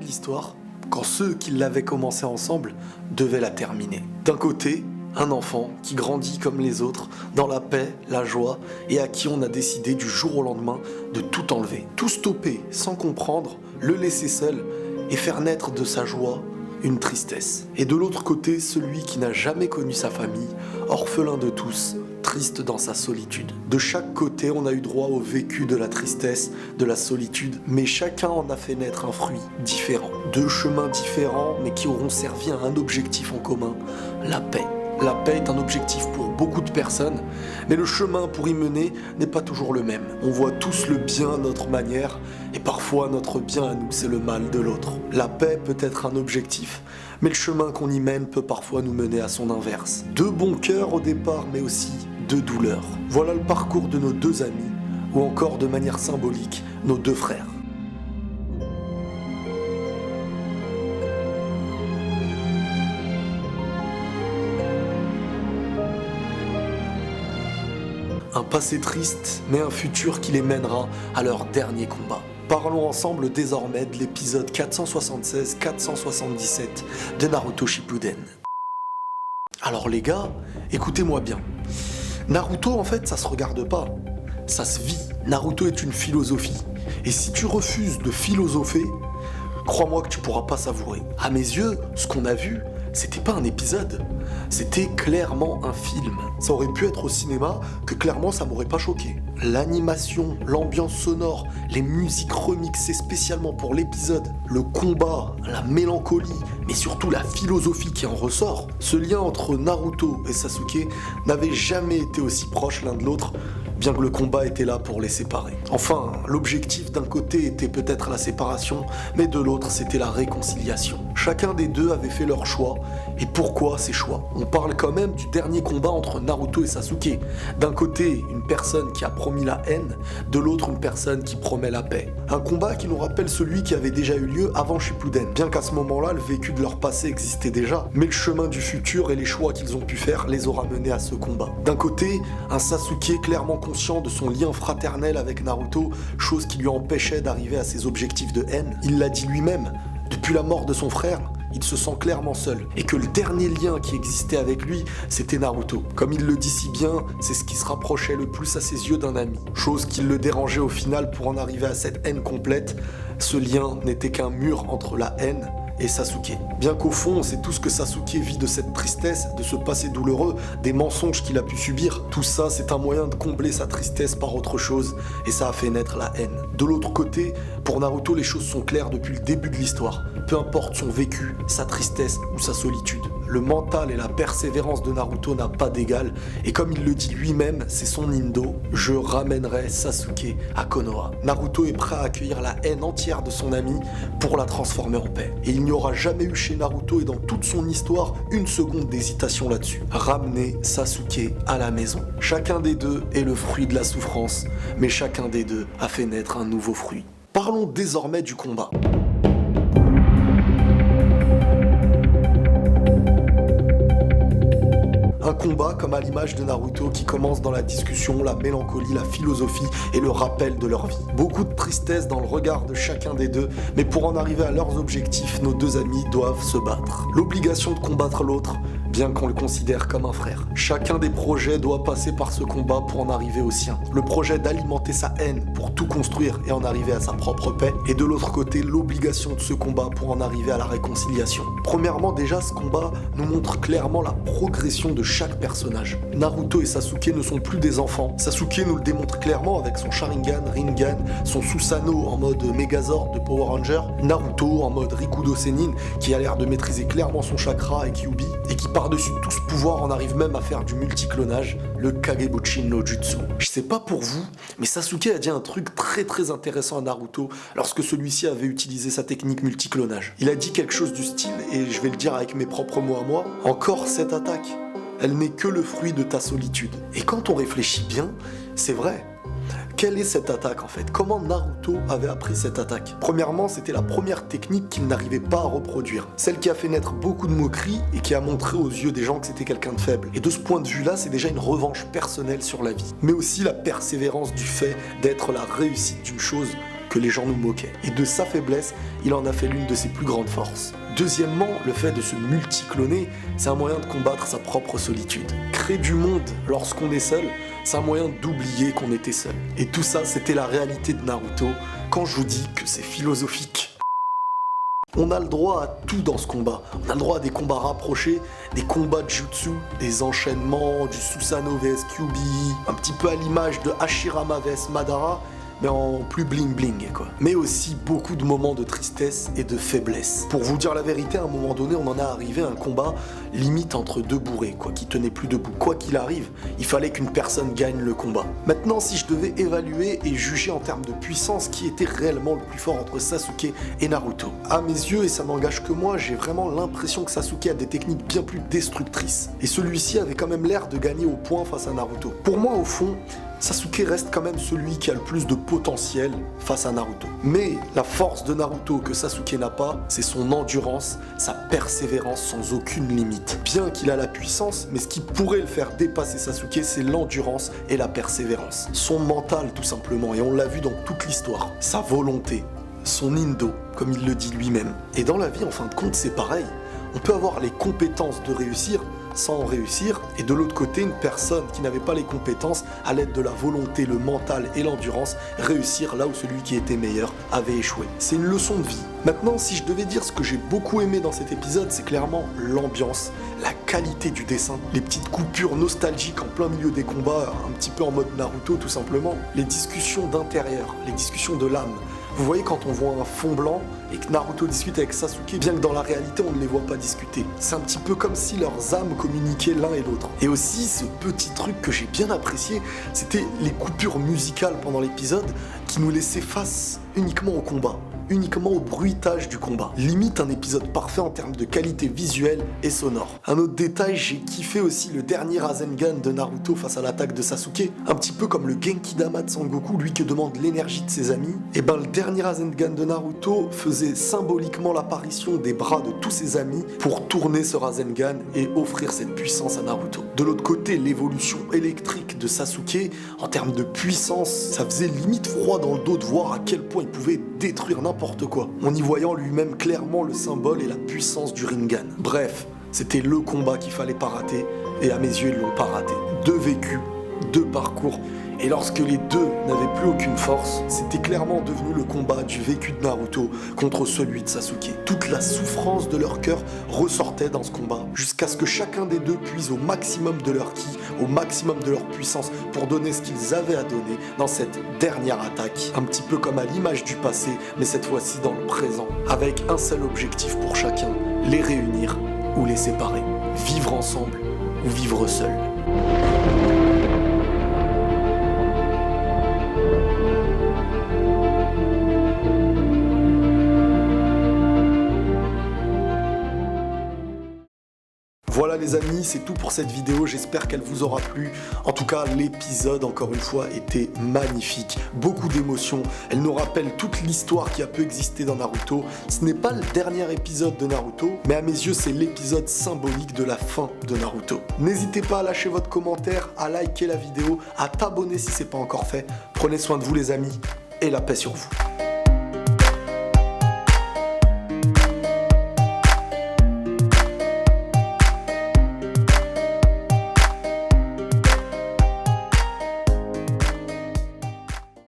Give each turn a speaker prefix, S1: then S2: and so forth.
S1: l'histoire quand ceux qui l'avaient commencé ensemble devaient la terminer. D'un côté, un enfant qui grandit comme les autres, dans la paix, la joie, et à qui on a décidé du jour au lendemain de tout enlever. Tout stopper sans comprendre, le laisser seul et faire naître de sa joie une tristesse. Et de l'autre côté, celui qui n'a jamais connu sa famille, orphelin de tous, triste dans sa solitude. De chaque côté, on a eu droit au vécu de la tristesse, de la solitude, mais chacun en a fait naître un fruit différent. Deux chemins différents, mais qui auront servi à un objectif en commun, la paix. La paix est un objectif pour beaucoup de personnes, mais le chemin pour y mener n'est pas toujours le même. On voit tous le bien à notre manière, et parfois notre bien à nous, c'est le mal de l'autre. La paix peut être un objectif, mais le chemin qu'on y mène peut parfois nous mener à son inverse. Deux bons cœurs au départ, mais aussi deux douleurs. Voilà le parcours de nos deux amis, ou encore de manière symbolique, nos deux frères. Un passé triste, mais un futur qui les mènera à leur dernier combat. Parlons ensemble désormais de l'épisode 476-477 de Naruto Shippuden. Alors les gars, écoutez-moi bien. Naruto en fait ça se regarde pas, ça se vit. Naruto est une philosophie. Et si tu refuses de philosopher, crois-moi que tu pourras pas savourer. À mes yeux, ce qu'on a vu, c'était pas un épisode, c'était clairement un film. Ça aurait pu être au cinéma, que clairement ça m'aurait pas choqué. L'animation, l'ambiance sonore, les musiques remixées spécialement pour l'épisode, le combat, la mélancolie, mais surtout la philosophie qui en ressort. Ce lien entre Naruto et Sasuke n'avait jamais été aussi proche l'un de l'autre, bien que le combat était là pour les séparer. Enfin, l'objectif d'un côté était peut-être la séparation, mais de l'autre c'était la réconciliation. Chacun des deux avait fait leur choix, et pourquoi ces choix? On parle quand même du dernier combat entre Naruto et Sasuke. D'un côté, une personne qui a promis la haine, de l'autre une personne qui promet la paix. Un combat qui nous rappelle celui qui avait déjà eu lieu avant Shippuden, bien qu'à ce moment-là, le vécu de leur passé existait déjà, mais le chemin du futur et les choix qu'ils ont pu faire les aura menés à ce combat. D'un côté, un Sasuke clairement conscient de son lien fraternel avec Naruto, chose qui lui empêchait d'arriver à ses objectifs de haine. Il l'a dit lui-même, depuis la mort de son frère, il se sent clairement seul, et que le dernier lien qui existait avec lui, c'était Naruto. Comme il le dit si bien, c'est ce qui se rapprochait le plus à ses yeux d'un ami. Chose qui le dérangeait au final pour en arriver à cette haine complète, ce lien n'était qu'un mur entre la haine et Sasuke. Bien qu'au fond, c'est tout ce que Sasuke vit de cette tristesse, de ce passé douloureux, des mensonges qu'il a pu subir. Tout ça, c'est un moyen de combler sa tristesse par autre chose, et ça a fait naître la haine. De l'autre côté, pour Naruto, les choses sont claires depuis le début de l'histoire. Peu importe son vécu, sa tristesse ou sa solitude. Le mental et la persévérance de Naruto n'a pas d'égal, et comme il le dit lui-même, c'est son indo, je ramènerai Sasuke à Konoha. Naruto est prêt à accueillir la haine entière de son ami pour la transformer en paix. Et il n'y aura jamais eu chez Naruto et dans toute son histoire une seconde d'hésitation là-dessus. Ramener Sasuke à la maison. Chacun des deux est le fruit de la souffrance, mais chacun des deux a fait naître un nouveau fruit. Parlons désormais du combat. Un combat comme à l'image de Naruto qui commence dans la discussion, la mélancolie, la philosophie et le rappel de leur vie. Beaucoup de tristesse dans le regard de chacun des deux, mais pour en arriver à leurs objectifs, nos deux amis doivent se battre. L'obligation de combattre l'autre, bien qu'on le considère comme un frère. Chacun des projets doit passer par ce combat pour en arriver au sien. Le projet d'alimenter sa haine pour tout construire et en arriver à sa propre paix, et de l'autre côté, l'obligation de ce combat pour en arriver à la réconciliation. Premièrement, déjà, ce combat nous montre clairement la progression de chaque personnage. Naruto et Sasuke ne sont plus des enfants. Sasuke nous le démontre clairement avec son Sharingan, Rinnegan, son Susanoo en mode Megazord de Power Ranger, Naruto en mode Rikudo Sennin qui a l'air de maîtriser clairement son chakra et Kyuubi, et qui par-dessus tout ce pouvoir en arrive même à faire du multiclonage, le Kagebushin no Jutsu. Je sais pas pour vous, mais Sasuke a dit un truc très intéressant à Naruto lorsque celui-ci avait utilisé sa technique multiclonage. Il a dit quelque chose du style, et je vais le dire avec mes propres mots à moi, encore cette attaque, elle n'est que le fruit de ta solitude. Et quand on réfléchit bien, c'est vrai. Quelle est cette attaque en fait? Comment Naruto avait appris cette attaque? Premièrement, c'était la première technique qu'il n'arrivait pas à reproduire. Celle qui a fait naître beaucoup de moqueries et qui a montré aux yeux des gens que c'était quelqu'un de faible. Et de ce point de vue-là, c'est déjà une revanche personnelle sur la vie. Mais aussi la persévérance du fait d'être la réussite d'une chose que les gens nous moquaient. Et de sa faiblesse, il en a fait l'une de ses plus grandes forces. Deuxièmement, le fait de se multicloner, c'est un moyen de combattre sa propre solitude. Créer du monde lorsqu'on est seul, c'est un moyen d'oublier qu'on était seul. Et tout ça, c'était la réalité de Naruto, quand je vous dis que c'est philosophique. On a le droit à tout dans ce combat. On a le droit à des combats rapprochés, des combats de jutsu, des enchaînements, du Susanoo vs Kyuubi, un petit peu à l'image de Hashirama vs Madara, mais en plus bling bling quoi. Mais aussi beaucoup de moments de tristesse et de faiblesse. Pour vous dire la vérité, à un moment donné, on en est arrivé à un combat limite entre deux bourrés, quoi, qui tenaient plus debout. Quoi qu'il arrive, il fallait qu'une personne gagne le combat. Maintenant, si je devais évaluer et juger en termes de puissance qui était réellement le plus fort entre Sasuke et Naruto, à mes yeux, et ça n'engage que moi, j'ai vraiment l'impression que Sasuke a des techniques bien plus destructrices. Et celui-ci avait quand même l'air de gagner au point face à Naruto. Pour moi, au fond, Sasuke reste quand même celui qui a le plus de potentiel face à Naruto. Mais la force de Naruto que Sasuke n'a pas, c'est son endurance, sa persévérance sans aucune limite. Bien qu'il a la puissance, mais ce qui pourrait le faire dépasser Sasuke, c'est l'endurance et la persévérance. Son mental tout simplement, et on l'a vu dans toute l'histoire. Sa volonté, son indo, comme il le dit lui-même. Et dans la vie, en fin de compte, c'est pareil. On peut avoir les compétences de réussir, sans réussir, et de l'autre côté, une personne qui n'avait pas les compétences, à l'aide de la volonté, le mental et l'endurance, réussir là où celui qui était meilleur avait échoué. C'est une leçon de vie. Maintenant, si je devais dire ce que j'ai beaucoup aimé dans cet épisode, c'est clairement l'ambiance, la qualité du dessin, les petites coupures nostalgiques en plein milieu des combats, un petit peu en mode Naruto tout simplement, les discussions d'intérieur, les discussions de l'âme. Vous voyez quand on voit un fond blanc et que Naruto discute avec Sasuke, bien que dans la réalité on ne les voit pas discuter. C'est un petit peu comme si leurs âmes communiquaient l'un et l'autre. Et aussi ce petit truc que j'ai bien apprécié, c'était les coupures musicales pendant l'épisode qui nous laissaient face uniquement au combat, uniquement au bruitage du combat. Limite un épisode parfait en termes de qualité visuelle et sonore. Un autre détail, j'ai kiffé aussi le dernier Rasengan de Naruto face à l'attaque de Sasuke. Un petit peu comme le Genki-dama de Sangoku, lui que demande l'énergie de ses amis. Et ben le dernier Rasengan de Naruto faisait symboliquement l'apparition des bras de tous ses amis pour tourner ce Rasengan et offrir cette puissance à Naruto. De l'autre côté, l'évolution électrique de Sasuke, en termes de puissance, ça faisait limite froid dans le dos de voir à quel point il pouvait détruire n'importe quoi, en y voyant lui-même clairement le symbole et la puissance du Rinnegan. Bref, c'était le combat qu'il fallait pas rater, et à mes yeux ils l'ont pas raté. Deux vécus, deux parcours, et lorsque les deux n'avaient plus aucune force, c'était clairement devenu le combat du vécu de Naruto contre celui de Sasuke. Toute la souffrance de leur cœur ressortait dans ce combat, jusqu'à ce que chacun des deux puise au maximum de leur ki, au maximum de leur puissance pour donner ce qu'ils avaient à donner dans cette dernière attaque. Un petit peu comme à l'image du passé, mais cette fois-ci dans le présent, avec un seul objectif pour chacun, les réunir ou les séparer. Vivre ensemble ou vivre seul. Voilà les amis, c'est tout pour cette vidéo, j'espère qu'elle vous aura plu. En tout cas, l'épisode, encore une fois, était magnifique. Beaucoup d'émotions, elle nous rappelle toute l'histoire qui a pu exister dans Naruto. Ce n'est pas le dernier épisode de Naruto, mais à mes yeux, c'est l'épisode symbolique de la fin de Naruto. N'hésitez pas à lâcher votre commentaire, à liker la vidéo, à t'abonner si ce n'est pas encore fait. Prenez soin de vous les amis, et la paix sur vous.